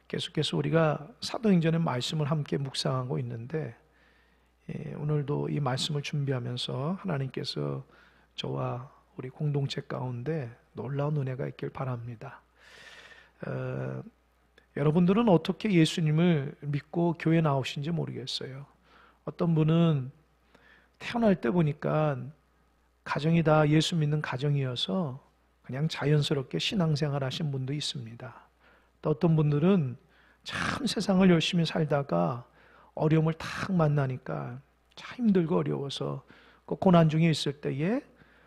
계속해서 우리가 사도행전의 말씀을 함께 묵상하고 있는데, 오늘도 이 말씀을 준비하면서 하나님께서 저와 우리 공동체 가운데 놀라운 은혜가 있길 바랍니다. 여러분들은 어떻게 예수님을 믿고 교회 나오신지 모르겠어요. 어떤 분은 태어날 때 보니까 가정이 다 예수 믿는 가정이어서 그냥 자연스럽게 신앙생활 하신 분도 있습니다. 또 어떤 분들은 참 세상을 열심히 살다가 어려움을 탁 만나니까 참 힘들고 어려워서 그 고난 중에 있을 때에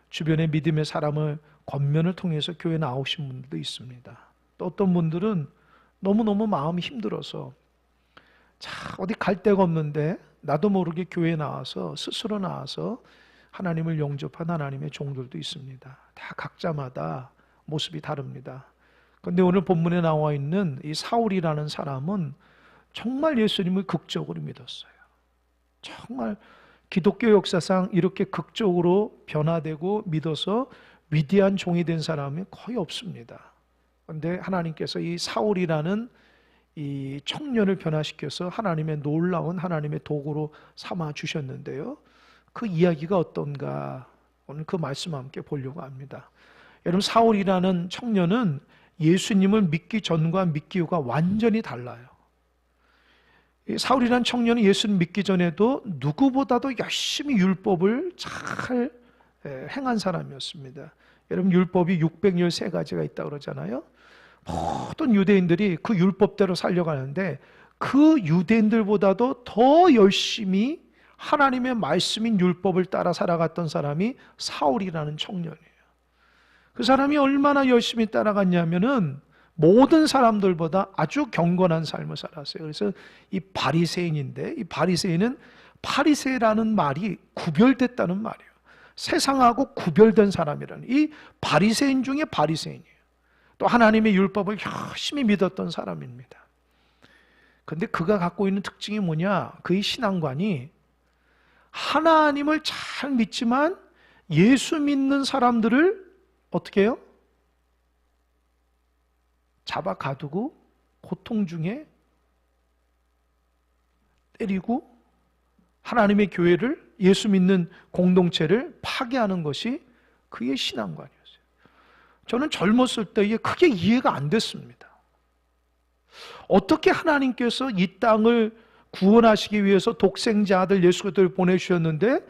주변의 믿음의 사람을 권면을 통해서 교회 나오신 분들도 있습니다. 또 어떤 분들은 너무너무 마음이 힘들어서 어디 갈 데가 없는데 나도 모르게 교회에 나와서 스스로 나와서 하나님을 영접한 하나님의 종들도 있습니다. 다 각자마다 모습이 다릅니다. 그런데 오늘 본문에 나와 있는 이 사울이라는 사람은 정말 예수님을 극적으로 믿었어요. 정말 기독교 역사상 이렇게 극적으로 변화되고 믿어서 위대한 종이 된 사람이 거의 없습니다. 그런데 하나님께서 이 사울이라는 이 청년을 변화시켜서 하나님의 놀라운 하나님의 도구로 삼아 주셨는데요. 그 이야기가 어떤가 오늘 그 말씀 함께 보려고 합니다. 여러분, 사울이라는 청년은 예수님을 믿기 전과 믿기 후가 완전히 달라요. 사울이라는 청년은 예수를 믿기 전에도 누구보다도 열심히 율법을 잘 행한 사람이었습니다. 여러분, 율법이 613가지가 있다고 그러잖아요. 모든 유대인들이 그 율법대로 살려가는데 그 유대인들보다도 더 열심히 하나님의 말씀인 율법을 따라 살아갔던 사람이 사울이라는 청년이에요. 그 사람이 얼마나 열심히 따라갔냐면은 모든 사람들보다 아주 경건한 삶을 살았어요. 그래서 이 바리새인인데, 이 바리새인은 파리새라는 말이 구별됐다는 말이에요. 세상하고 구별된 사람이라는, 이 바리새인 중에 바리새인이에요. 또 하나님의 율법을 열심히 믿었던 사람입니다. 그런데 그가 갖고 있는 특징이 뭐냐? 그의 신앙관이 하나님을 잘 믿지만 예수 믿는 사람들을 어떻게 해요? 잡아 가두고 고통 중에 때리고 하나님의 교회를, 예수 믿는 공동체를 파괴하는 것이 그의 신앙관이었어요. 저는 젊었을 때에 크게 이해가 안 됐습니다. 어떻게 하나님께서 이 땅을 구원하시기 위해서 독생자 아들 예수 그리스도를 보내주셨는데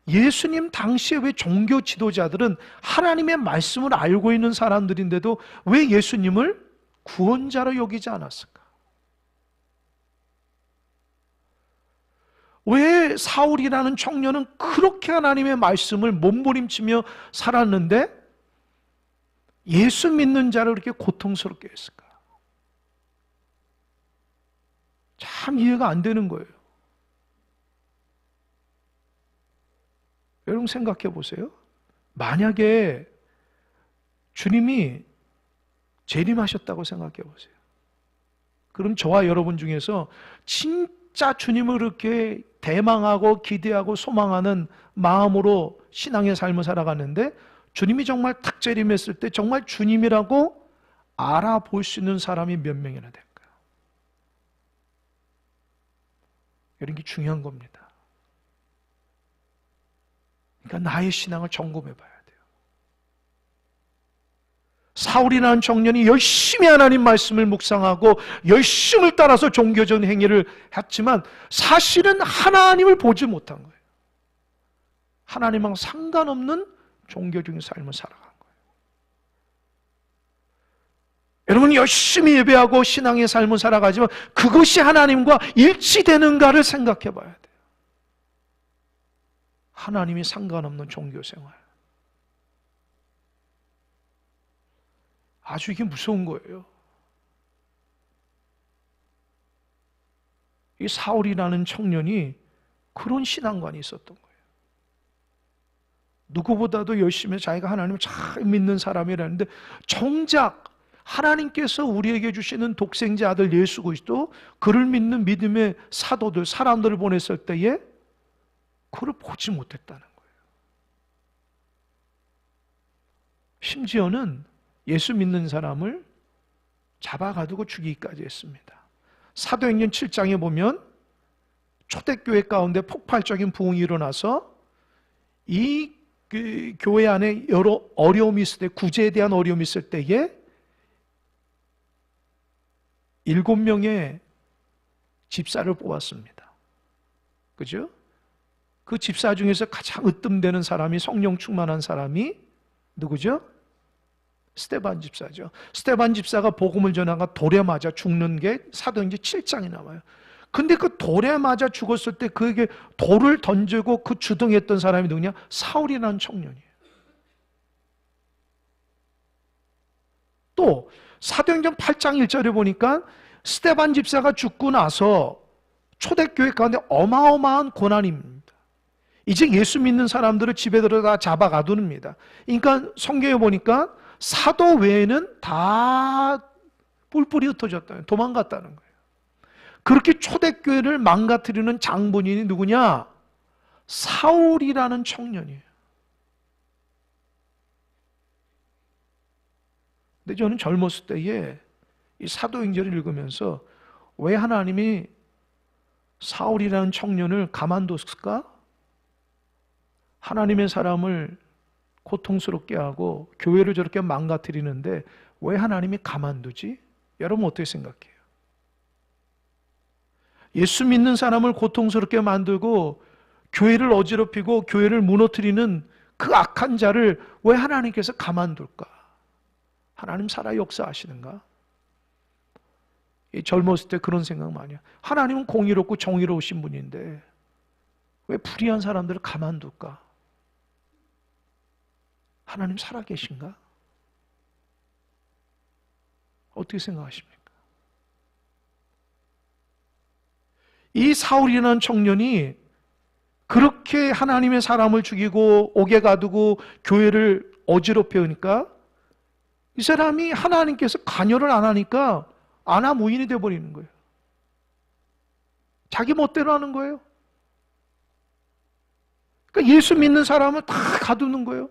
예수님 당시에 왜 종교 지도자들은 하나님의 말씀을 알고 있는 사람들인데도 왜 예수님을 구원자로 여기지 않았을까? 왜 사울이라는 청년은 그렇게 하나님의 말씀을 몸부림치며 살았는데 예수 믿는 자를 그렇게 고통스럽게 했을까? 참 이해가 안 되는 거예요. 여러분 생각해 보세요. 만약에 주님이 재림하셨다고 생각해 보세요. 그럼 저와 여러분 중에서 진짜 주님을 그렇게 대망하고 기대하고 소망하는 마음으로 신앙의 삶을 살아가는데 주님이 정말 탁 재림했을 때 정말 주님이라고 알아볼 수 있는 사람이 몇 명이나 될까요? 이런 게 중요한 겁니다. 그러니까 나의 신앙을 점검해 봐야 돼요. 사울이라는 청년이 열심히 하나님 말씀을 묵상하고 열심을 따라서 종교적 행위를 했지만 사실은 하나님을 보지 못한 거예요. 하나님과 상관없는 종교적인 삶을 살아간 거예요. 여러분, 열심히 예배하고 신앙의 삶을 살아가지만 그것이 하나님과 일치되는가를 생각해 봐야 돼요. 하나님이 상관없는 종교생활. 아주 이게 무서운 거예요. 이 사울이라는 청년이 그런 신앙관이 있었던 거예요. 누구보다도 열심히 자기가 하나님을 잘 믿는 사람이라는데 정작 하나님께서 우리에게 주시는 독생자 아들 예수 그리스도, 그를 믿는 믿음의 사도들, 사람들을 보냈을 때에 그걸 보지 못했다는 거예요. 심지어는 예수 믿는 사람을 잡아가두고 죽이기까지 했습니다. 사도행전 7장에 보면 초대교회 가운데 폭발적인 부흥이 일어나서 이 교회 안에 여러 어려움이 있을 때, 구제에 대한 어려움이 있을 때에 7명의 집사를 뽑았습니다. 그죠? 그 집사 중에서 가장 으뜸되는 사람이, 성령 충만한 사람이 누구죠? 스데반 집사죠. 스데반 집사가 복음을 전하다가 돌에 맞아 죽는 게 사도행전 7장에 나와요. 근데 그 돌에 맞아 죽었을 때 그에게 돌을 던지고 그 주동했던 사람이 누구냐? 사울이라는 청년이에요. 또 사도행전 8장 1절에 보니까 스데반 집사가 죽고 나서 초대교회 가운데 어마어마한 고난입니다. 이제 예수 믿는 사람들을 집에 들어다 잡아 가두는입니다. 그러니까 성경에 보니까 사도 외에는 다 뿔뿔이 흩어졌다, 도망갔다는 거예요. 그렇게 초대교회를 망가뜨리는 장본인이 누구냐? 사울이라는 청년이에요. 근데 저는 젊었을 때에 이 사도행전을 읽으면서 왜 하나님이 사울이라는 청년을 가만뒀을까? 하나님의 사람을 고통스럽게 하고 교회를 저렇게 망가뜨리는데 왜 하나님이 가만두지? 여러분 어떻게 생각해요? 예수 믿는 사람을 고통스럽게 만들고 교회를 어지럽히고 교회를 무너뜨리는 그 악한 자를 왜 하나님께서 가만둘까? 하나님 살아 역사하시는가? 젊었을 때 그런 생각 많이 해요. 하나님은 공의롭고 정의로우신 분인데 왜 불의한 사람들을 가만둘까? 하나님 살아계신가? 어떻게 생각하십니까? 이 사울이라는 청년이 그렇게 하나님의 사람을 죽이고 옥에 가두고 교회를 어지럽혀니까 이 사람이 하나님께서 관여를 안 하니까 아나무인이 되어버리는 거예요. 자기 멋대로 하는 거예요. 그러니까 예수 믿는 사람을 다 가두는 거예요.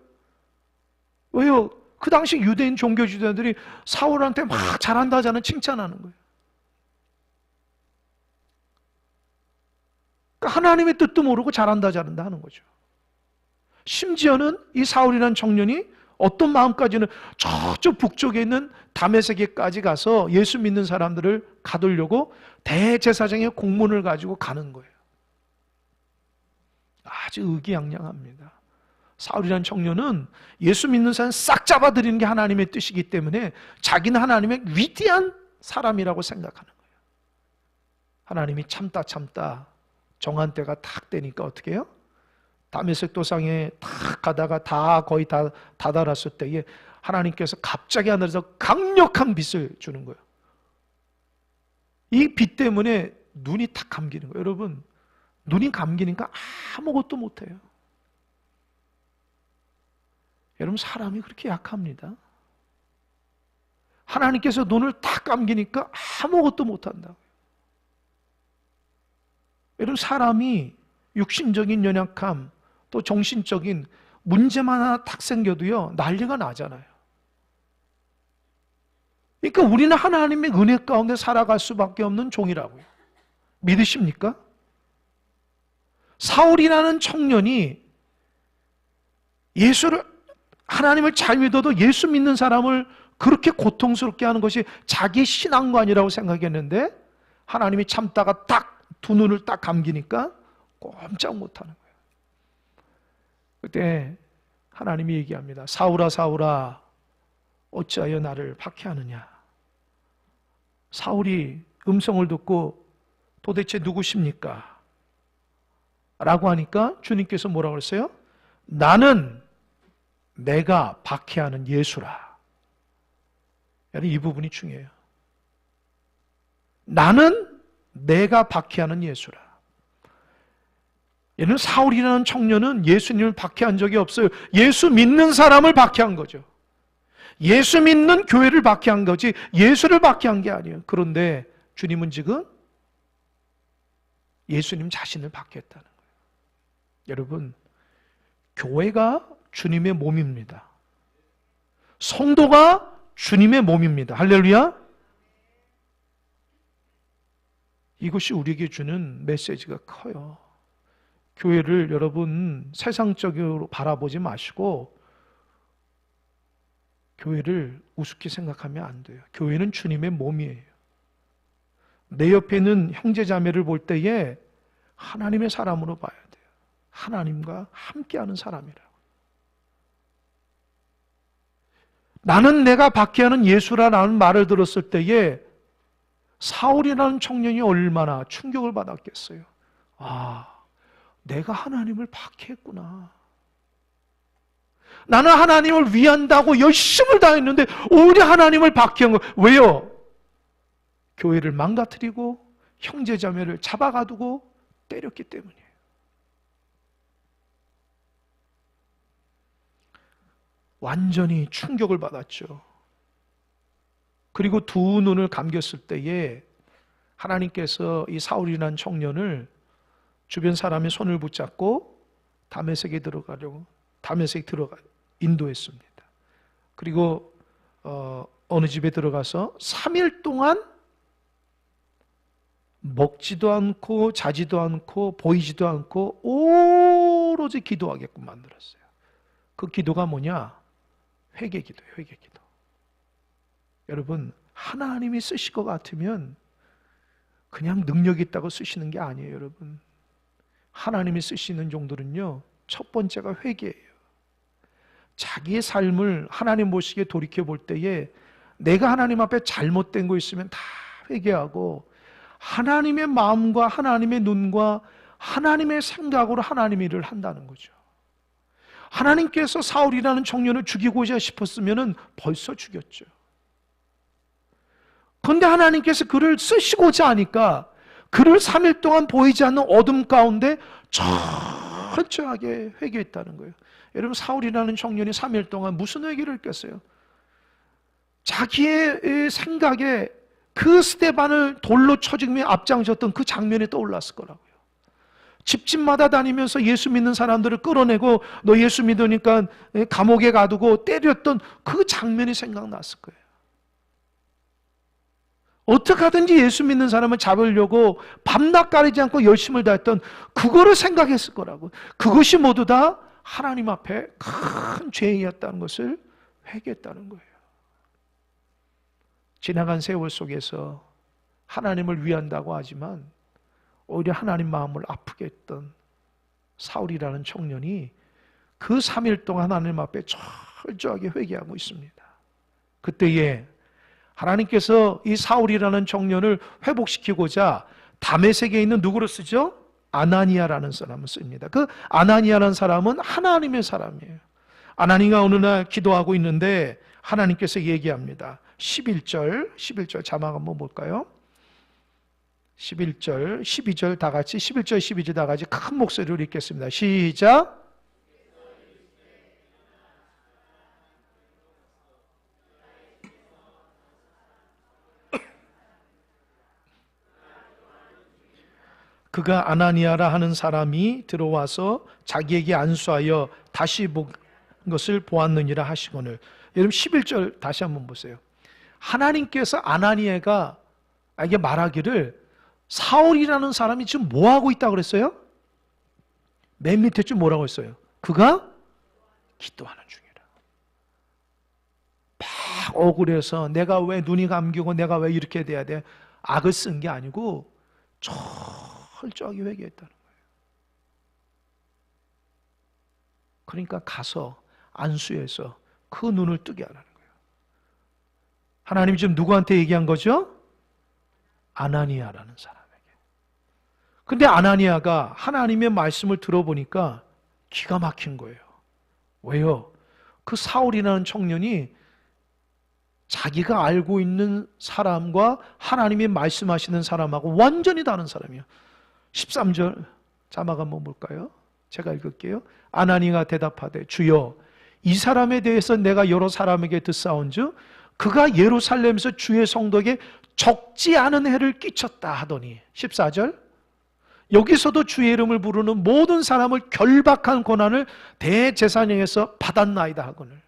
왜요? 그 당시 유대인 종교 지도자들이 사울한테 막 잘한다자는 칭찬하는 거예요. 그러니까 하나님의 뜻도 모르고 잘한다 하는 거죠. 심지어는 이 사울이라는 청년이 어떤 마음까지는 저쪽 북쪽에 있는 다메섹에까지 가서 예수 믿는 사람들을 가두려고 대제사장의 공문을 가지고 가는 거예요. 아주 의기양양합니다. 사울이라는 청년은 예수 믿는 사람 싹 잡아들이는 게 하나님의 뜻이기 때문에 자기는 하나님의 위대한 사람이라고 생각하는 거예요. 하나님이 참다 정한 때가 탁 되니까 어떻게 해요? 다메섹 도상에 탁 가다가 거의 다 다다랐을 때에 하나님께서 갑자기 하늘에서 강력한 빛을 주는 거예요. 이 빛 때문에 눈이 탁 감기는 거예요. 여러분, 눈이 감기니까 아무것도 못해요. 여러분, 사람이 그렇게 약합니다. 하나님께서 눈을 탁 감기니까 아무것도 못한다고요. 여러분, 사람이 육신적인 연약함 또 정신적인 문제만 하나 탁 생겨도요 난리가 나잖아요. 그러니까 우리는 하나님의 은혜 가운데 살아갈 수밖에 없는 종이라고요. 믿으십니까? 사울이라는 청년이 하나님을 잘 믿어도 예수 믿는 사람을 그렇게 고통스럽게 하는 것이 자기 신앙관이라고 생각했는데 하나님이 참다가 딱 두 눈을 딱 감기니까 꼼짝 못하는 거예요. 그때 하나님이 얘기합니다. 사울아 사울아 어찌하여 나를 박해하느냐. 사울이 음성을 듣고 도대체 누구십니까? 라고 하니까 주님께서 뭐라고 그랬어요? 나는 내가 박해하는 예수라. 이 부분이 중요해요. 나는 내가 박해하는 예수라. 얘는 사울이라는 청년은 예수님을 박해한 적이 없어요. 예수 믿는 사람을 박해한 거죠. 예수 믿는 교회를 박해한 거지 예수를 박해한 게 아니에요. 그런데 주님은 지금 예수님 자신을 박해했다는 거예요. 여러분, 교회가 주님의 몸입니다. 성도가 주님의 몸입니다. 할렐루야. 이것이 우리에게 주는 메시지가 커요. 교회를 여러분 세상적으로 바라보지 마시고 교회를 우습게 생각하면 안 돼요. 교회는 주님의 몸이에요. 내 옆에 있는 형제 자매를 볼 때에 하나님의 사람으로 봐야 돼요. 하나님과 함께하는 사람이라고. 나는 내가 박해하는 예수라는 말을 들었을 때에 사울이라는 청년이 얼마나 충격을 받았겠어요. 아, 내가 하나님을 박해했구나. 나는 하나님을 위한다고 열심을 다했는데 오히려 하나님을 박해한 거. 왜요? 교회를 망가뜨리고 형제자매를 잡아가두고 때렸기 때문이에요. 완전히 충격을 받았죠. 그리고 두 눈을 감겼을 때에 하나님께서 이 사울이라는 청년을 주변 사람의 손을 붙잡고 다메섹에 들어가려고 인도했습니다. 그리고 어느 집에 들어가서 3일 동안 먹지도 않고 자지도 않고 보이지도 않고 오로지 기도하게끔 만들었어요. 그 기도가 뭐냐? 회개기도예요. 회개기도. 여러분, 하나님이 쓰실 것 같으면 그냥 능력 있다고 쓰시는 게 아니에요. 여러분, 하나님이 쓰시는 종들은요, 첫 번째가 회개예요. 자기의 삶을 하나님 보시기에 돌이켜 볼 때에 내가 하나님 앞에 잘못된 거 있으면 다 회개하고 하나님의 마음과 하나님의 눈과 하나님의 생각으로 하나님의 일을 한다는 거죠. 하나님께서 사울이라는 청년을 죽이고자 싶었으면 벌써 죽였죠. 그런데 하나님께서 그를 쓰시고자 하니까 그를 3일 동안 보이지 않는 어둠 가운데 철저하게 회개했다는 거예요. 여러분, 사울이라는 청년이 3일 동안 무슨 회개를 했겠어요? 자기의 생각에 그 스데반을 돌로 쳐 죽이며 앞장섰던 그 장면이 떠올랐을 거라고요. 집집마다 다니면서 예수 믿는 사람들을 끌어내고 너 예수 믿으니까 감옥에 가두고 때렸던 그 장면이 생각났을 거예요. 어떻게 하든지 예수 믿는 사람을 잡으려고 밤낮 가리지 않고 열심을 다했던 그거를 생각했을 거라고. 그것이 모두 다 하나님 앞에 큰 죄이었다는 것을 회개했다는 거예요. 지나간 세월 속에서 하나님을 위한다고 하지만 오히려 하나님 마음을 아프게 했던 사울이라는 청년이 그 3일 동안 하나님 앞에 철저하게 회개하고 있습니다. 그때에 하나님께서 이 사울이라는 청년을 회복시키고자 다메섹에 있는 누구를 쓰죠? 아나니아라는 사람을 씁니다. 그 아나니아라는 사람은 하나님의 사람이에요. 아나니아가 어느 날 기도하고 있는데 하나님께서 얘기합니다. 11절 자막 한번 볼까요? 11절, 12절 다 같이 11절, 12절 다 같이 큰 목소리로 읽겠습니다. 시작! 그가 아나니아라 하는 사람이 들어와서 자기에게 안수하여 다시 본 것을 보았느니라 하시거늘. 여러분 11절 다시 한번 보세요. 하나님께서 아나니아에게 말하기를 사울이라는 사람이 지금 뭐 하고 있다고 그랬어요? 맨 밑에 좀 뭐라고 했어요? 그가 기도하는 중이라. 막 억울해서 내가 왜 눈이 감기고 내가 왜 이렇게 돼야 돼? 악을 쓴 게 아니고 철저하게 회개했다는 거예요. 그러니까 가서 안수해서 그 눈을 뜨게 하라는 거예요. 하나님이 지금 누구한테 얘기한 거죠? 아나니아라는 사람에게. 근데 아나니아가 하나님의 말씀을 들어보니까 기가 막힌 거예요. 왜요? 그 사울이라는 청년이 자기가 알고 있는 사람과 하나님이 말씀하시는 사람하고 완전히 다른 사람이에요. 13절 자막 한번 볼까요? 제가 읽을게요. 아나니아가 대답하되 주여 이 사람에 대해서 내가 여러 사람에게 듣사온즉 그가 예루살렘에서 주의 성도에게 적지 않은 해를 끼쳤다 하더니 14절 여기서도 주의 이름을 부르는 모든 사람을 결박한 권한을 대제사장에서 받았나이다 하거늘.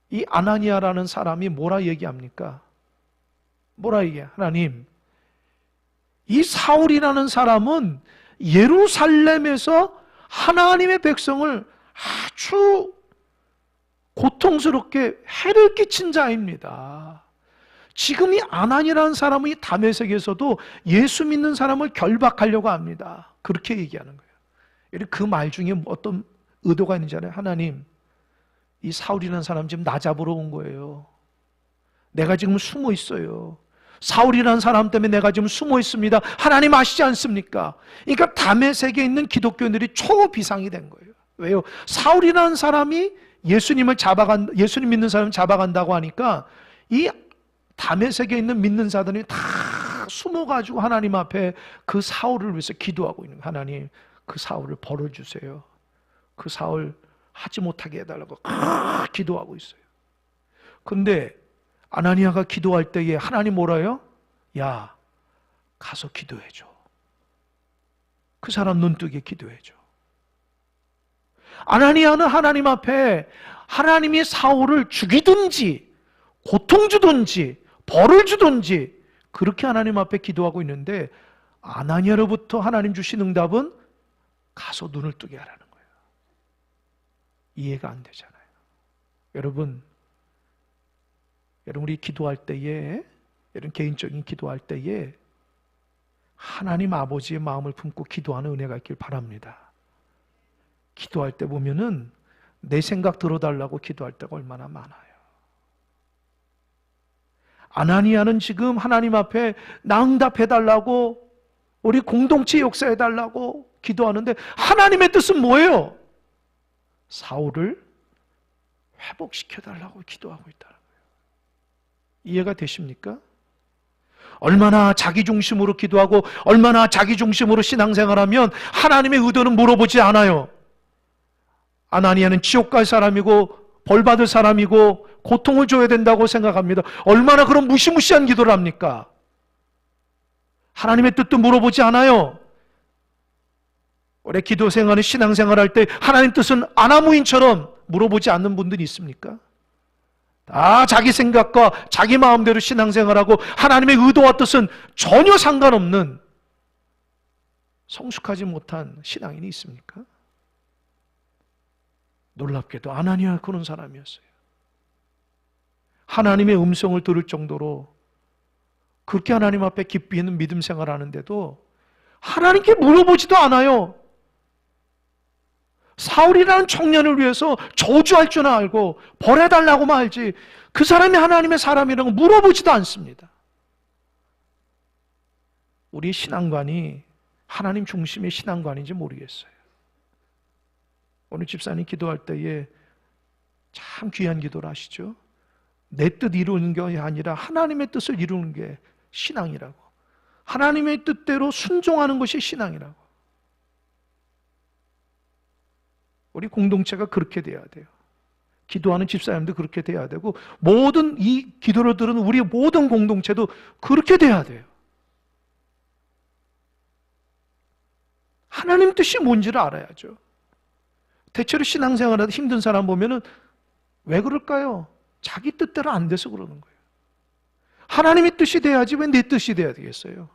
이 아나니아라는 사람이 뭐라 얘기합니까? 뭐라 얘기해? 하나님, 이 사울이라는 사람은 예루살렘에서 하나님의 백성을 아주 고통스럽게 해를 끼친 자입니다. 지금 이 아난이라는 사람은 이 다메섹에서도 예수 믿는 사람을 결박하려고 합니다. 그렇게 얘기하는 거예요. 그 말 중에 어떤 의도가 있는지 알아요? 하나님, 이 사울이라는 사람 지금 나 잡으러 온 거예요. 내가 지금 숨어 있어요. 사울이라는 사람 때문에 내가 지금 숨어 있습니다. 하나님 아시지 않습니까? 그러니까 다메섹에 있는 기독교인들이 초비상이 된 거예요. 왜요? 사울이라는 사람이 예수님 믿는 사람을 잡아간다고 하니까 이 다메섹에 있는 믿는 자들이 다 숨어가지고 하나님 앞에 그 사울을 위해서 기도하고 있는 거예요. 하나님, 그 사울을 벌어주세요. 그 사울 하지 못하게 해달라고 기도하고 있어요. 근데 아나니아가 기도할 때에 하나님 뭐라 해요? 야, 가서 기도해줘. 그 사람 눈뜨게 기도해줘. 아나니아는 하나님 앞에 하나님이 사울을 죽이든지 고통 주든지 벌을 주든지 그렇게 하나님 앞에 기도하고 있는데, 아나니아로부터 하나님 주신 응답은 가서 눈을 뜨게 하라는 거예요. 이해가 안 되잖아요. 여러분 우리 기도할 때에, 이런 개인적인 기도할 때에 하나님 아버지의 마음을 품고 기도하는 은혜가 있길 바랍니다. 기도할 때 보면은 내 생각 들어달라고 기도할 때가 얼마나 많아요. 아나니아는 지금 하나님 앞에 나 응답해달라고, 우리 공동체 역사해달라고 기도하는데 하나님의 뜻은 뭐예요? 사울을 회복시켜달라고 기도하고 있다는 거예요. 이해가 되십니까? 얼마나 자기중심으로 기도하고 얼마나 자기중심으로 신앙생활하면 하나님의 의도는 물어보지 않아요. 아나니아는 지옥 갈 사람이고 벌받을 사람이고 고통을 줘야 된다고 생각합니다. 얼마나 그런 무시무시한 기도를 합니까? 하나님의 뜻도 물어보지 않아요. 올해 기도생활에 신앙생활할 때 하나님 뜻은 아나무인처럼 물어보지 않는 분들이 있습니까? 다 자기 생각과 자기 마음대로 신앙생활하고 하나님의 의도와 뜻은 전혀 상관없는 성숙하지 못한 신앙인이 있습니까? 놀랍게도 아나니아 그런 사람이었어요. 하나님의 음성을 들을 정도로 그렇게 하나님 앞에 깊이 있는 믿음 생활하는데도 하나님께 물어보지도 않아요. 사울이라는 청년을 위해서 저주할 줄 알고 벌해달라고만 알지, 그 사람이 하나님의 사람이라고 물어보지도 않습니다. 우리의 신앙관이 하나님 중심의 신앙관인지 모르겠어요. 오늘 집사님 기도할 때에 참 귀한 기도를 하시죠. 내 뜻 이루는 게 아니라 하나님의 뜻을 이루는 게 신앙이라고, 하나님의 뜻대로 순종하는 것이 신앙이라고. 우리 공동체가 그렇게 돼야 돼요. 기도하는 집사님도 그렇게 돼야 되고, 모든 이 기도를 들은 우리 모든 공동체도 그렇게 돼야 돼요. 하나님 뜻이 뭔지를 알아야죠. 대체로 신앙생활하다 힘든 사람 보면은 왜 그럴까요? 자기 뜻대로 안 돼서 그러는 거예요. 하나님의 뜻이 돼야지 왜 내 뜻이 돼야 되겠어요?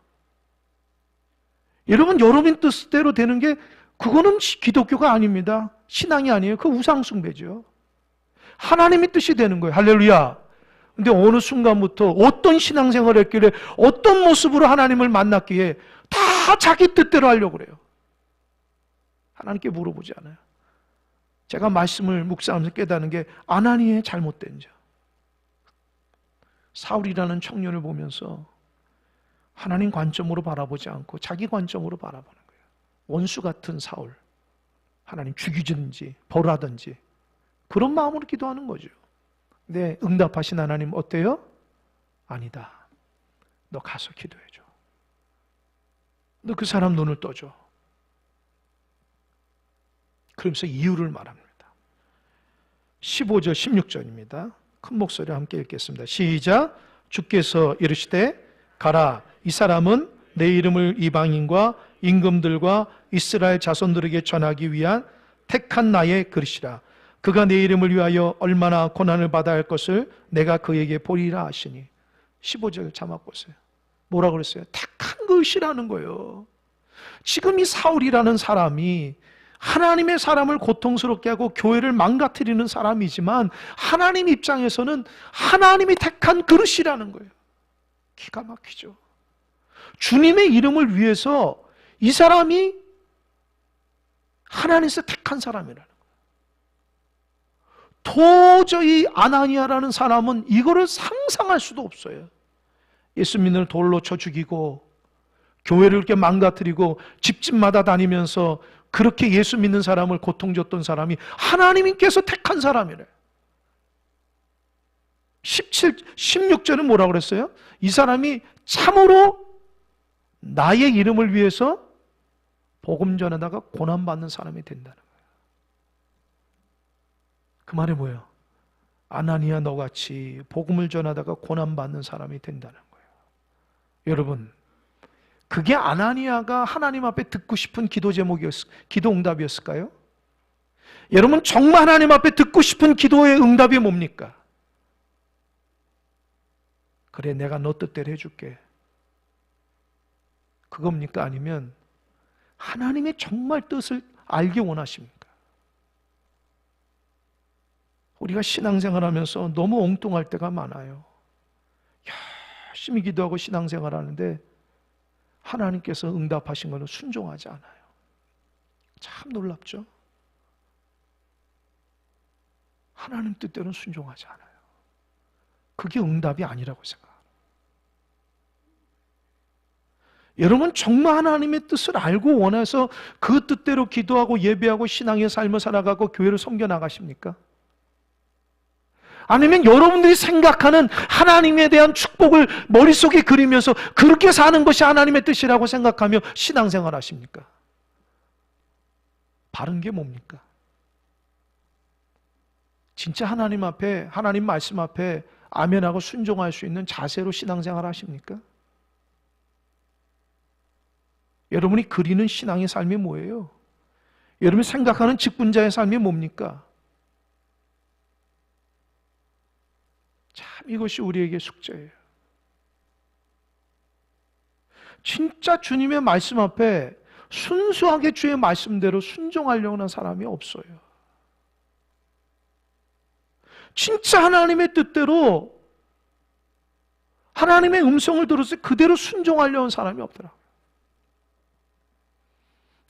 여러분 뜻대로 되는 게 그거는 기독교가 아닙니다. 신앙이 아니에요. 그 우상숭배죠. 하나님의 뜻이 되는 거예요. 할렐루야. 근데 어느 순간부터 어떤 신앙생활을 했길래 어떤 모습으로 하나님을 만났기에 다 자기 뜻대로 하려고 그래요. 하나님께 물어보지 않아요. 제가 말씀을 묵상하면서 깨닫는 게 아나니아의 잘못된 점. 사울이라는 청년을 보면서 하나님 관점으로 바라보지 않고 자기 관점으로 바라보는 거예요. 원수 같은 사울, 하나님 죽이든지 벌하든지 그런 마음으로 기도하는 거죠. 근데 응답하신 하나님 어때요? 아니다. 너 가서 기도해줘. 너 그 사람 눈을 떠줘. 그러면서 이유를 말합니다. 15절 16절입니다. 큰 목소리로 함께 읽겠습니다. 시작. 주께서 이르시되 가라, 이 사람은 내 이름을 이방인과 임금들과 이스라엘 자손들에게 전하기 위한 택한 나의 그릇이라. 그가 내 이름을 위하여 얼마나 고난을 받아야 할 것을 내가 그에게 보리라 하시니. 15절 자막 보세요. 뭐라고 그랬어요? 택한 택한 것이라는 거예요. 지금 이 사울이라는 사람이 하나님의 사람을 고통스럽게 하고 교회를 망가뜨리는 사람이지만 하나님 입장에서는 하나님이 택한 그릇이라는 거예요. 기가 막히죠. 주님의 이름을 위해서 이 사람이 하나님께서 택한 사람이라는 거예요. 도저히 아나니아라는 사람은 이거를 상상할 수도 없어요. 예수 믿는 돌로 쳐 죽이고 교회를 이렇게 망가뜨리고 집집마다 다니면서 그렇게 예수 믿는 사람을 고통 줬던 사람이 하나님께서 택한 사람이래. 16절은 뭐라고 그랬어요? 이 사람이 참으로 나의 이름을 위해서 복음 전하다가 고난받는 사람이 된다는 거예요. 그 말이 뭐예요? 아나니아 너같이 복음을 전하다가 고난받는 사람이 된다는 거예요. 여러분, 그게 아나니아가 하나님 앞에 듣고 싶은 기도 기도 응답이었을까요? 여러분, 정말 하나님 앞에 듣고 싶은 기도의 응답이 뭡니까? 그래, 내가 너 뜻대로 해줄게. 그겁니까? 아니면 하나님의 정말 뜻을 알기 원하십니까? 우리가 신앙생활하면서 너무 엉뚱할 때가 많아요. 열심히 기도하고 신앙생활하는데 하나님께서 응답하신 것은 순종하지 않아요. 참 놀랍죠? 하나님 뜻대로는 순종하지 않아요. 그게 응답이 아니라고 생각합니다. 여러분, 정말 하나님의 뜻을 알고 원해서 그 뜻대로 기도하고 예배하고 신앙의 삶을 살아가고 교회를 섬겨 나가십니까? 아니면 여러분들이 생각하는 하나님에 대한 축복을 머릿속에 그리면서 그렇게 사는 것이 하나님의 뜻이라고 생각하며 신앙생활 하십니까? 바른 게 뭡니까? 진짜 하나님 앞에, 하나님 말씀 앞에 아멘하고 순종할 수 있는 자세로 신앙생활 하십니까? 여러분이 그리는 신앙의 삶이 뭐예요? 여러분이 생각하는 직분자의 삶이 뭡니까? 참 이것이 우리에게 숙제예요. 진짜 주님의 말씀 앞에 순수하게 주의 말씀대로 순종하려고 하는 사람이 없어요. 진짜 하나님의 뜻대로 하나님의 음성을 들어서 그대로 순종하려는 는 사람이 없더라고요.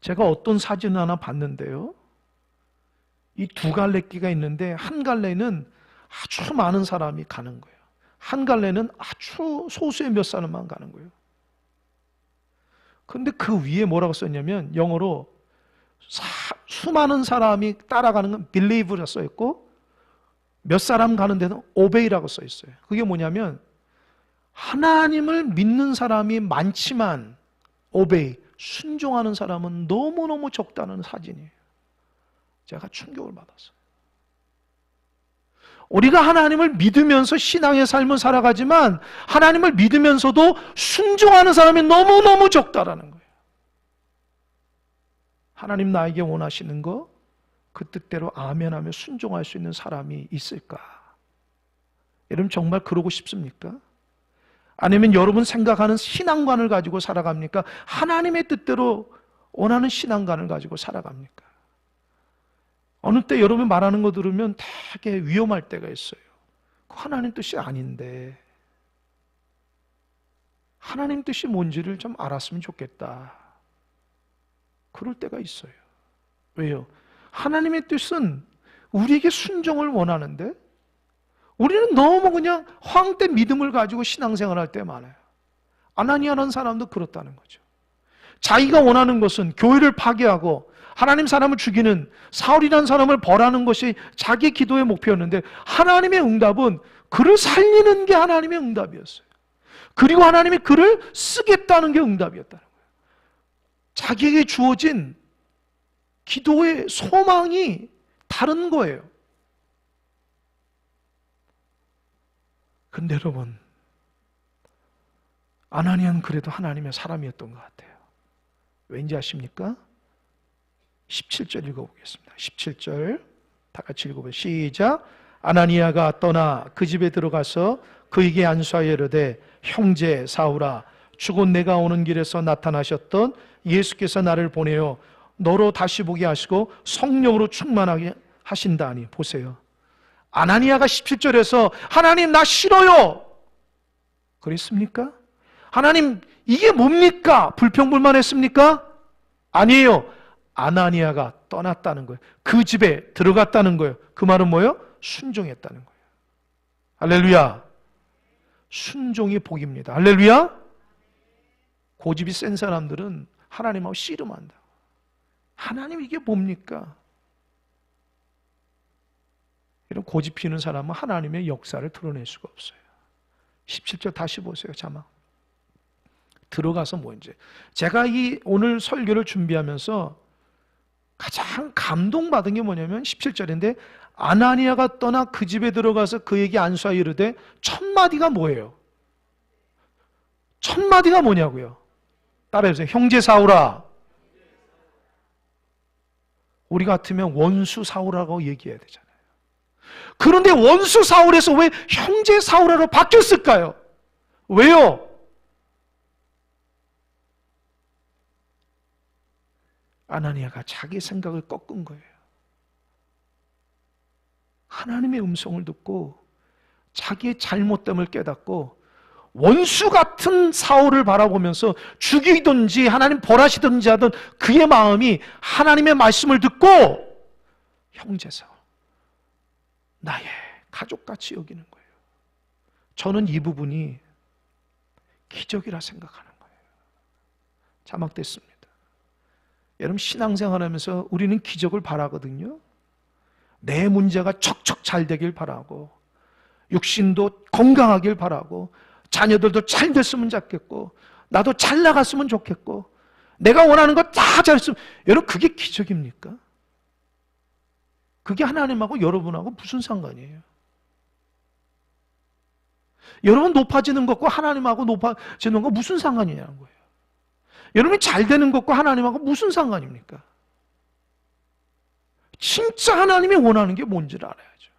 제가 어떤 사진을 하나 봤는데요. 이 두 갈래길가 있는데 한 갈래는 아주 많은 사람이 가는 거예요. 한 갈래는 아주 소수의 몇 사람만 가는 거예요. 그런데 그 위에 뭐라고 썼냐면 영어로 수많은 사람이 따라가는 건 believe라고 써 있고 몇 사람 가는 데는 obey라고 써 있어요. 그게 뭐냐면 하나님을 믿는 사람이 많지만 obey, 순종하는 사람은 너무너무 적다는 사진이에요. 제가 충격을 받았어요. 우리가 하나님을 믿으면서 신앙의 삶을 살아가지만 하나님을 믿으면서도 순종하는 사람이 너무너무 적다라는 거예요. 하나님 나에게 원하시는 거 그 뜻대로 아멘하며 순종할 수 있는 사람이 있을까? 여러분 정말 그러고 싶습니까? 아니면 여러분 생각하는 신앙관을 가지고 살아갑니까? 하나님의 뜻대로 원하는 신앙관을 가지고 살아갑니까? 어느 때 여러분 말하는 거 들으면 되게 위험할 때가 있어요. 하나님 뜻이 아닌데 하나님 뜻이 뭔지를 좀 알았으면 좋겠다. 그럴 때가 있어요. 왜요? 하나님의 뜻은 우리에게 순종을 원하는데 우리는 너무 그냥 황태 믿음을 가지고 신앙생활할 때 많아요. 아나니아라는 사람도 그렇다는 거죠. 자기가 원하는 것은 교회를 파괴하고 하나님 사람을 죽이는 사울이라는 사람을 벌하는 것이 자기 기도의 목표였는데 하나님의 응답은 그를 살리는 게 하나님의 응답이었어요. 그리고 하나님이 그를 쓰겠다는 게 응답이었다는 거예요. 자기에게 주어진 기도의 소망이 다른 거예요. 근데 여러분, 아나니아는 그래도 하나님의 사람이었던 것 같아요. 왠지 아십니까? 17절 읽어보겠습니다. 17절 다 같이 읽어보세요. 시작. 아나니아가 떠나 그 집에 들어가서 그에게 안수하여 이르되 형제 사울아 죽은 내가 오는 길에서 나타나셨던 예수께서 나를 보내어 너로 다시 보게 하시고 성령으로 충만하게 하신다니. 보세요. 아나니아가 17절에서 하나님 나 싫어요 그랬습니까? 하나님 이게 뭡니까? 불평불만했습니까? 아니에요. 아나니아가 떠났다는 거예요. 그 집에 들어갔다는 거예요. 그 말은 뭐예요? 순종했다는 거예요. 할렐루야. 순종이 복입니다. 할렐루야. 고집이 센 사람들은 하나님하고 씨름한다. 하나님 이게 뭡니까? 이런 고집 피는 사람은 하나님의 역사를 드러낼 수가 없어요. 17절 다시 보세요. 자막 들어가서 뭔지. 제가 이 오늘 설교를 준비하면서 가장 감동받은 게 뭐냐면 17절인데 아나니아가 떠나 그 집에 들어가서 그에게 안수하여 이르되 첫 마디가 뭐예요? 첫 마디가 뭐냐고요? 따라해보세요. 형제 사울아. 우리 같으면 원수 사울이라고 얘기해야 되잖아요. 그런데 원수 사울에서 왜 형제 사울아로 바뀌었을까요? 왜요? 아나니아가 자기 생각을 꺾은 거예요. 하나님의 음성을 듣고 자기의 잘못됨을 깨닫고 원수 같은 사울을 바라보면서 죽이든지 하나님 벌하시든지 하던 그의 마음이 하나님의 말씀을 듣고 형제 사울, 나의 가족같이 여기는 거예요. 저는 이 부분이 기적이라 생각하는 거예요. 자막됐습니다. 여러분 신앙생활하면서 우리는 기적을 바라거든요. 내 문제가 척척 잘 되길 바라고 육신도 건강하길 바라고 자녀들도 잘 됐으면 좋겠고 나도 잘 나갔으면 좋겠고 내가 원하는 거 다 잘했으면. 여러분 그게 기적입니까? 그게 하나님하고 여러분하고 무슨 상관이에요? 여러분 높아지는 것과 하나님하고 높아지는 거 무슨 상관이냐는 거예요. 여러분이 잘 되는 것과 하나님하고 무슨 상관입니까? 진짜 하나님이 원하는 게 뭔지를 알아야죠.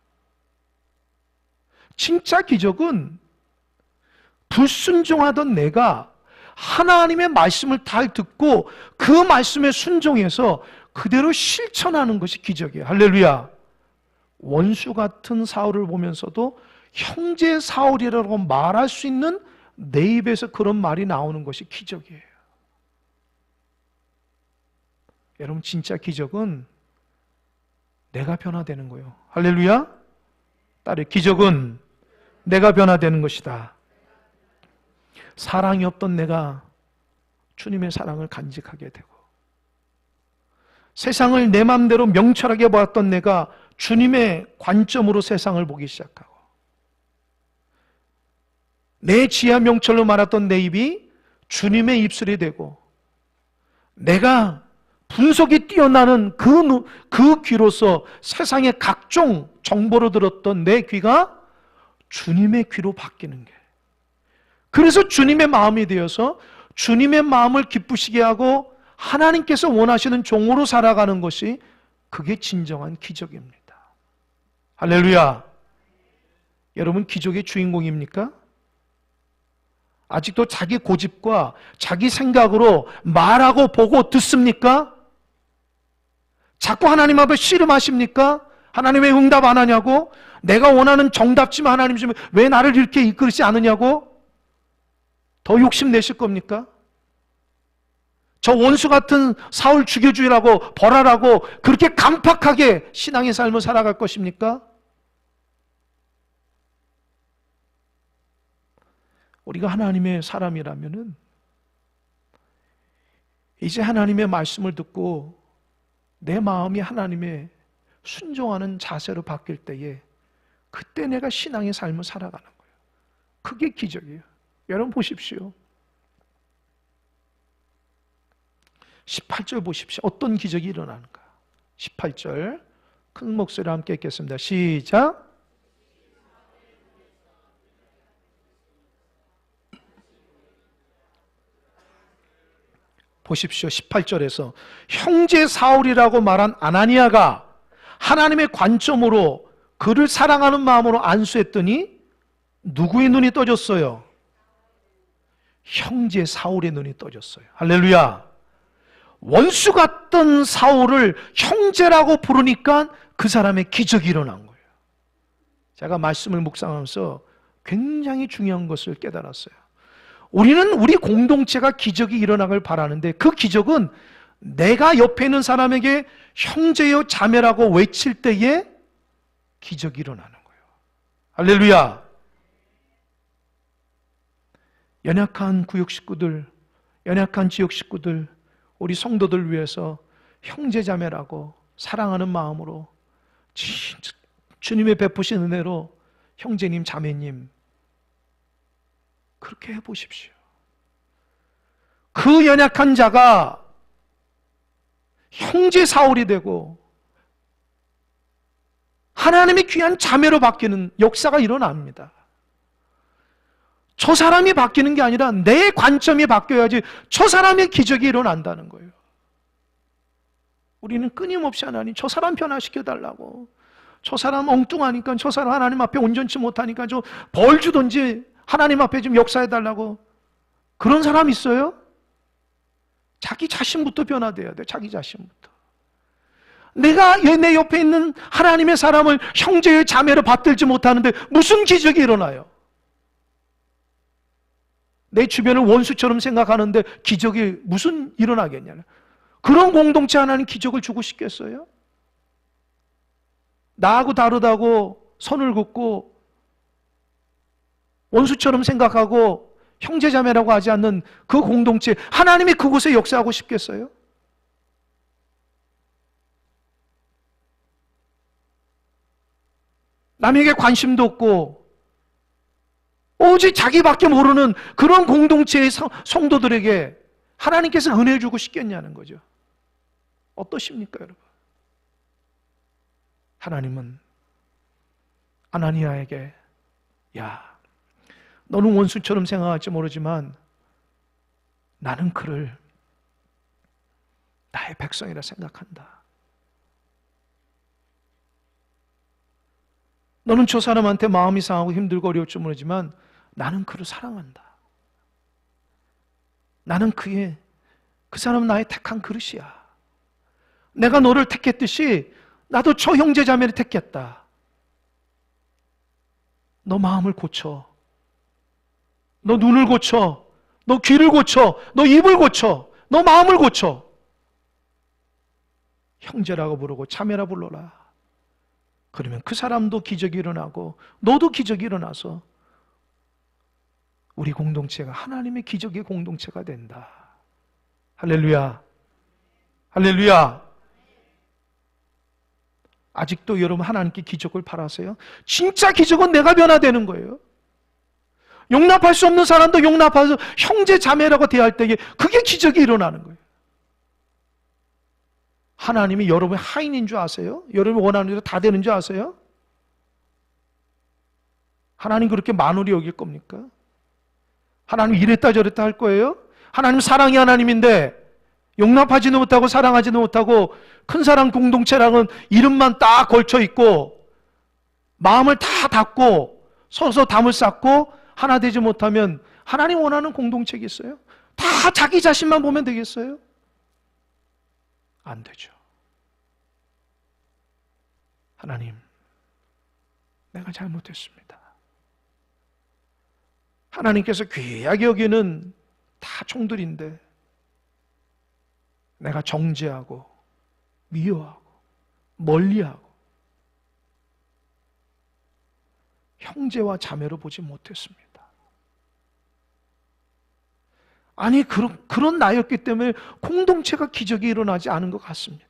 진짜 기적은 불순종하던 내가 하나님의 말씀을 잘 듣고 그 말씀에 순종해서 그대로 실천하는 것이 기적이에요. 할렐루야. 원수 같은 사울을 보면서도 형제 사울이라고 말할 수 있는 내 입에서 그런 말이 나오는 것이 기적이에요. 여러분 진짜 기적은 내가 변화되는 거예요. 할렐루야. 딸의 기적은 내가 변화되는 것이다. 사랑이 없던 내가 주님의 사랑을 간직하게 되고 세상을 내 마음대로 명철하게 보았던 내가 주님의 관점으로 세상을 보기 시작하고 내 지하 명철로 말했던 내 입이 주님의 입술이 되고 내가 분석이 뛰어나는 그 귀로서 세상의 각종 정보를 들었던 내 귀가 주님의 귀로 바뀌는 게, 그래서 주님의 마음이 되어서 주님의 마음을 기쁘시게 하고 하나님께서 원하시는 종으로 살아가는 것이 그게 진정한 기적입니다. 할렐루야. 여러분 기적의 주인공입니까? 아직도 자기 고집과 자기 생각으로 말하고 보고 듣습니까? 자꾸 하나님 앞에 씨름하십니까? 하나님 왜 응답 안 하냐고? 내가 원하는 정답지만 하나님 주면 왜 나를 이렇게 이끌지 않으냐고? 더 욕심내실 겁니까? 저 원수 같은 사울 죽여주라고 벌하라고 그렇게 강팍하게 신앙의 삶을 살아갈 것입니까? 우리가 하나님의 사람이라면은 이제 하나님의 말씀을 듣고 내 마음이 하나님의 순종하는 자세로 바뀔 때에 그때 내가 신앙의 삶을 살아가는 거예요. 그게 기적이에요. 여러분 보십시오. 18절 보십시오. 어떤 기적이 일어나는가. 18절 큰 목소리로 함께 읽겠습니다. 시작. 보십시오. 18절에서 형제 사울이라고 말한 아나니아가 하나님의 관점으로 그를 사랑하는 마음으로 안수했더니 누구의 눈이 떠졌어요? 형제 사울의 눈이 떠졌어요. 할렐루야. 원수 같던 사울을 형제라고 부르니까 그 사람의 기적이 일어난 거예요. 제가 말씀을 묵상하면서 굉장히 중요한 것을 깨달았어요. 우리는 우리 공동체가 기적이 일어나길 바라는데 그 기적은 내가 옆에 있는 사람에게 형제여 자매라고 외칠 때에 기적이 일어나는 거예요. 할렐루야. 연약한 구역 식구들, 연약한 지역 식구들, 우리 성도들 위해서 형제 자매라고 사랑하는 마음으로 진짜 주님의 베푸신 은혜로 형제님 자매님 그렇게 해보십시오. 그 연약한 자가 형제 사울이 되고 하나님의 귀한 자매로 바뀌는 역사가 일어납니다. 저 사람이 바뀌는 게 아니라 내 관점이 바뀌어야지 저 사람의 기적이 일어난다는 거예요. 우리는 끊임없이 하나님 저 사람 변화시켜달라고, 저 사람 엉뚱하니까, 저 사람 하나님 앞에 온전치 못하니까 좀 벌 주든지 하나님 앞에 좀 역사해달라고. 그런 사람 있어요? 자기 자신부터 변화돼야 돼. 자기 자신부터. 내가 내 옆에 있는 하나님의 사람을 형제의 자매로 받들지 못하는데 무슨 기적이 일어나요? 내 주변을 원수처럼 생각하는데 기적이 무슨 일어나겠냐. 그런 공동체 하나님 기적을 주고 싶겠어요? 나하고 다르다고 선을 긋고 원수처럼 생각하고 형제자매라고 하지 않는 그 공동체 하나님이 그곳에 역사하고 싶겠어요? 남에게 관심도 없고 오직 자기밖에 모르는 그런 공동체의 성도들에게 하나님께서 은혜 주고 싶겠냐는 거죠. 어떠십니까, 여러분? 하나님은 아나니아에게 야, 너는 원수처럼 생각할지 모르지만 나는 그를 나의 백성이라 생각한다. 너는 저 사람한테 마음이 상하고 힘들고 어려울지 모르지만 나는 그를 사랑한다. 나는 그 사람은 나의 택한 그릇이야. 내가 너를 택했듯이 나도 저 형제 자매를 택했다. 너 마음을 고쳐. 너 눈을 고쳐. 너 귀를 고쳐. 너 입을 고쳐. 너 마음을 고쳐. 형제라고 부르고 자매라 불러라. 그러면 그 사람도 기적이 일어나고 너도 기적이 일어나서 우리 공동체가 하나님의 기적의 공동체가 된다. 할렐루야. 할렐루야. 아직도 여러분 하나님께 기적을 바라세요? 진짜 기적은 내가 변화되는 거예요. 용납할 수 없는 사람도 용납해서 형제 자매라고 대할 때에 그게 기적이 일어나는 거예요. 하나님이 여러분의 하인인 줄 아세요? 여러분이 원하는 대로 다 되는 줄 아세요? 하나님 그렇게 만홀히 여길 겁니까? 하나님 이랬다 저랬다 할 거예요? 하나님 사랑이 하나님인데 용납하지도 못하고 사랑하지도 못하고 큰 사랑 공동체랑은 이름만 딱 걸쳐 있고 마음을 다 닫고 서로 담을 쌓고 하나 되지 못하면 하나님 원하는 공동체겠어요? 다 자기 자신만 보면 되겠어요? 안 되죠. 하나님, 내가 잘못했습니다. 하나님께서 귀하게 여기는 다 종들인데 내가 정죄하고 미워하고 멀리하고 형제와 자매로 보지 못했습니다. 아니 그런 나였기 때문에 공동체가 기적이 일어나지 않은 것 같습니다.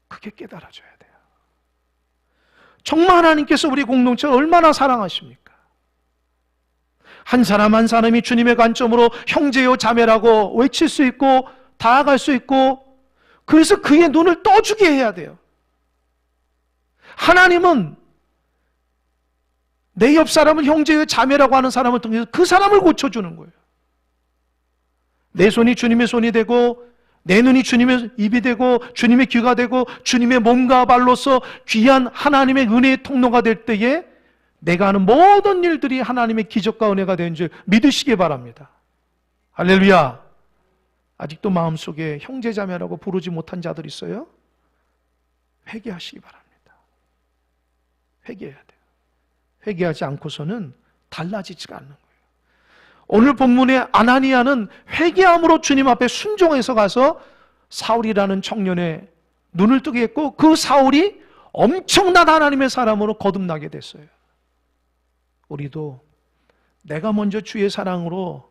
그게 깨달아져야 돼요. 정말 하나님께서 우리 공동체를 얼마나 사랑하십니까? 한 사람 한 사람이 주님의 관점으로 형제요 자매라고 외칠 수 있고 다가갈 수 있고 그래서 그의 눈을 떠주게 해야 돼요. 하나님은 내 옆 사람은 형제요 자매라고 하는 사람을 통해서 그 사람을 고쳐주는 거예요. 내 손이 주님의 손이 되고 내 눈이 주님의 입이 되고 주님의 귀가 되고 주님의 몸과 발로서 귀한 하나님의 은혜의 통로가 될 때에 내가 하는 모든 일들이 하나님의 기적과 은혜가 되는 줄 믿으시기 바랍니다. 할렐루야. 아직도 마음속에 형제자매라고 부르지 못한 자들 있어요? 회개하시기 바랍니다. 회개해야 돼요. 회개하지 않고서는 달라지지가 않는 거예요. 오늘 본문의 아나니아는 회개함으로 주님 앞에 순종해서 가서 사울이라는 청년의 눈을 뜨게 했고, 그 사울이 엄청난 하나님의 사람으로 거듭나게 됐어요. 우리도 내가 먼저 주의 사랑으로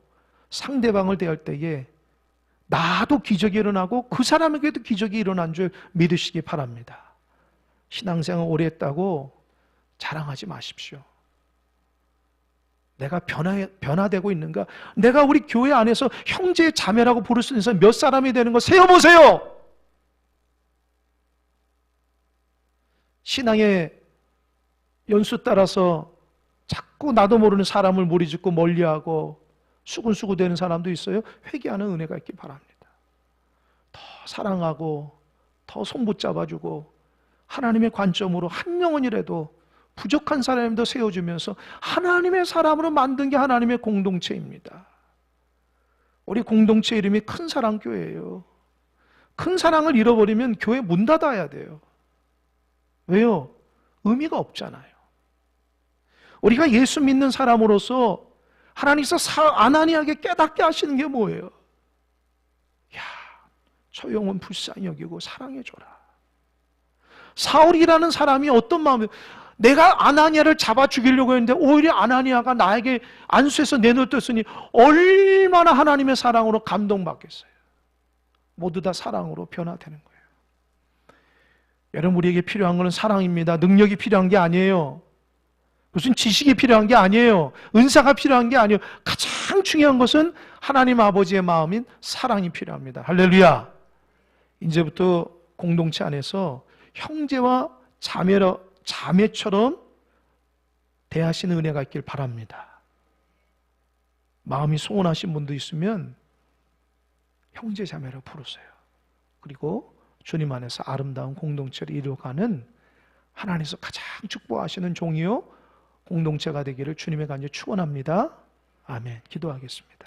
상대방을 대할 때에 나도 기적이 일어나고 그 사람에게도 기적이 일어난 줄 믿으시기 바랍니다. 신앙생활 오래 했다고 자랑하지 마십시오. 내가 변화되고 있는가? 내가 우리 교회 안에서 형제 자매라고 부를 수 있는 사람 몇 사람이 되는 거 세어보세요. 신앙의 연수 따라서 자꾸 나도 모르는 사람을 무리짓고 멀리하고 수군수구되는 사람도 있어요. 회개하는 은혜가 있기 바랍니다. 더 사랑하고 더 손 붙잡아주고 하나님의 관점으로 한 명은이라도 부족한 사람도 세워주면서 하나님의 사람으로 만든 게 하나님의 공동체입니다. 우리 공동체 이름이 큰사랑교회예요. 큰 사랑을 잃어버리면 교회 문 닫아야 돼요. 왜요? 의미가 없잖아요. 우리가 예수 믿는 사람으로서 하나님께서 아나니아에게 깨닫게 하시는 게 뭐예요? 야, 저 영혼 불쌍히 여기고 사랑해줘라. 사울이라는 사람이 어떤 마음이에요? 내가 아나니아를 잡아 죽이려고 했는데 오히려 아나니아가 나에게 안수해서 내놓았으니 얼마나 하나님의 사랑으로 감동받겠어요. 모두 다 사랑으로 변화되는 거예요. 여러분, 우리에게 필요한 것은 사랑입니다. 능력이 필요한 게 아니에요. 무슨 지식이 필요한 게 아니에요. 은사가 필요한 게 아니에요. 가장 중요한 것은 하나님 아버지의 마음인 사랑이 필요합니다. 할렐루야. 이제부터 공동체 안에서 형제와 자매처럼 대하시는 은혜가 있길 바랍니다. 마음이 소원하신 분도 있으면 형제 자매로 부르세요. 그리고 주님 안에서 아름다운 공동체를 이루어가는 하나님께서 가장 축복하시는 종이요 공동체가 되기를 주님의 간절히 축원합니다. 아멘. 기도하겠습니다.